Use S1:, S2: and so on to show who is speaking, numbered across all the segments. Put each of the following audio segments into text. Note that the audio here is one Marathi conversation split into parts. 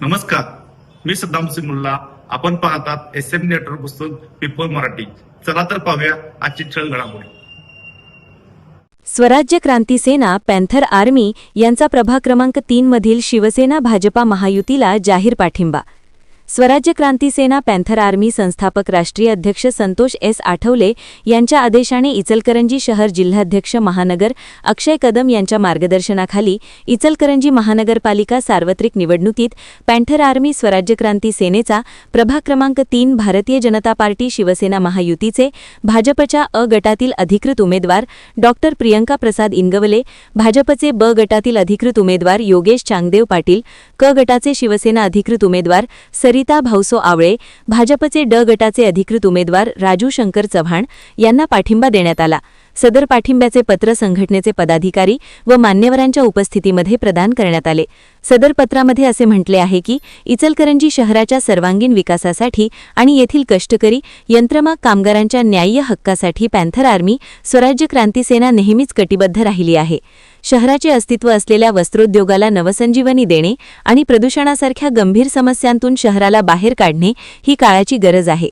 S1: नमस्कार, मी सद्दाम सिमुल्ला. आपण पाहतात SM नेटवर्क पुस्तक पीपल मराठी. चला तर पाहूया आजची ठळक घडामोडी.
S2: स्वराज्य क्रांती सेना पॅन्थर आर्मी यांचा प्रभाग क्रमांक 3 मधील शिवसेना भाजपा महायुतीला जाहीर पाठिंबा. स्वराज्य क्रांती सेना पॅन्थर आर्मी संस्थापक राष्ट्रीय अध्यक्ष संतोष S. आठवले यांच्या आदेशाने इचलकरंजी शहर जिल्हाध्यक्ष महानगर अक्षय कदम यांच्या मार्गदर्शनाखाली इचलकरंजी महानगरपालिका सार्वत्रिक निवडणुकीत पॅन्थर आर्मी स्वराज्य क्रांती सेनेचा प्रभाग क्रमांक 3 भारतीय जनता पार्टी शिवसेना महायुतीचे भाजपच्या अ गटातील अधिकृत उमेदवार डॉ. प्रियंका प्रसाद इंगवले, भाजपचे ब गटातील अधिकृत उमेदवार योगेश चांगदेव पाटील, क गटाचे शिवसेना अधिकृत उमेदवार सरिता भाऊसो आवळे, भाजपचे ड गटाचे अधिकृत उमेदवार राजू शंकर चव्हाण यांना पाठिंबा देण्यात आला. सदर पाठिंब्याचे पत्र संघटनेचे पदाधिकारी व मान्यवरांच्या उपस्थितीमध्ये प्रदान करण्यात आले. सदर पत्रामध्ये असे म्हटले आहे की इचलकरंजी शहराच्या सर्वांगीण विकासासाठी आणि येथील कष्टकरी यंत्रमाग कामगारांच्या न्याय्य हक्कासाठी पॅन्थर आर्मी स्वराज्य क्रांती सेना नेहमीच कटिबद्ध राहिली आहे. शहराचे अस्तित्व असलेल्या वस्त्रोद्योगाला नवसंजीवनी देणे आणि प्रदूषणासारख्या गंभीर समस्यांतून शहराला बाहेर काढणे ही काळाची गरज आहे.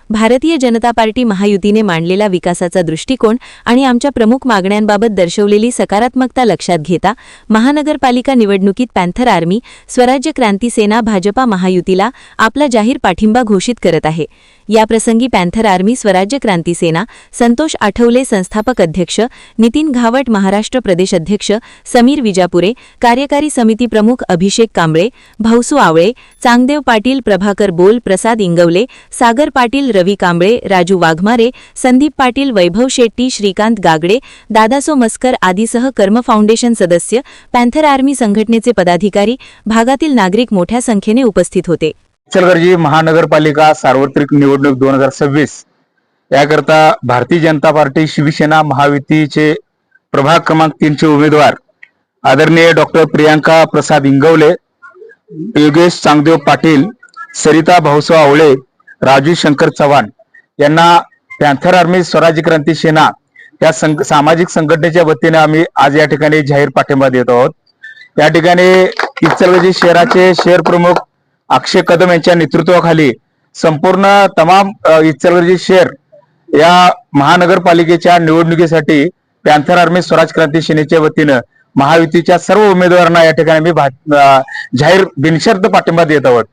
S2: भारतीय जनता पार्टी महायुतीने मांडलेला विकासाचा दृष्टिकोन आणि आमच्या प्रमुख मागण्यांबाबत दर्शवलेली सकारात्मकता लक्षात घेता महानगरपालिका निवडणुकीत पॅन्थर आर्मी स्वराज्य क्रांती सेना भाजपा महायुतीला आपला जाहीर पाठिंबा घोषित करत आहे. याप्रसंगी पॅन्थर आर्मी स्वराज्य क्रांती सेना संतोष आठवले संस्थापक अध्यक्ष, नितीन घावट महाराष्ट्र प्रदेश अध्यक्ष, समीर विजापुरे कार्यकारी समिती प्रमुख, अभिषेक कांबळे, भाऊसू आवळे, चांगदेव पाटील, प्रभाकर बोल, प्रसाद इंगवले, सागर पाटील, रवी कांबळे, राजू वाघमारे, संदीप पाटील, वैभव शेट्टी, श्रीकांत गागडे, दादासो मस्कर आदीसह कर्म फाउंडेशन सदस्य, पॅन्थर आर्मी संघटनेचे पदाधिकारी, भागातील नागरिक मोठ्या संख्येने उपस्थित होते.
S3: इचलकरंजी महानगरपालिका सार्वत्रिक निवडणूक 2026 याकरता भारतीय जनता पार्टी शिवसेना महायुतीचे प्रभाग क्रमांक 3 चे उमेदवार आदरणीय डॉ. प्रियंका प्रसाद इंगवले, योगेश चांगदेव पाटील, सरिता भाऊसो आवळे, राजू शंकर चव्हाण यांना पॅन्थर आर्मी स्वराज्य क्रांती सेना या सामाजिक संघटनेच्या वतीने आम्ही आज या ठिकाणी जाहीर पाठिंबा देत आहोत. या ठिकाणी इचलकरंजी शहराचे शहर प्रमुख अक्षय कदम यांच्या नेतृत्वाखाली संपूर्ण तमाम इचलकरंजी शहर या महानगरपालिकेच्या निवडणुकीसाठी पॅन्थर आर्मी स्वराज क्रांती सेनेच्या वतीनं महायुतीच्या सर्व उमेदवारांना या ठिकाणी मी जाहीर बिनशर्त पाठिंबा देत आहोत.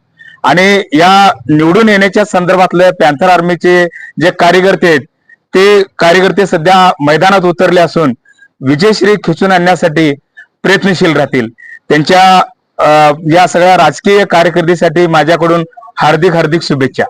S3: आणि या निवडून येण्याच्या संदर्भातले पॅन्थर आर्मीचे जे कार्यकर्ते आहेत ते कार्यकर्ते सध्या मैदानात उतरले असून विजयश्री खिचून आणण्यासाठी प्रयत्नशील राहतील. त्यांच्या या सगळ्या राजकीय कारकिर्दीसाठी माझ्याकडून हार्दिक शुभेच्छा.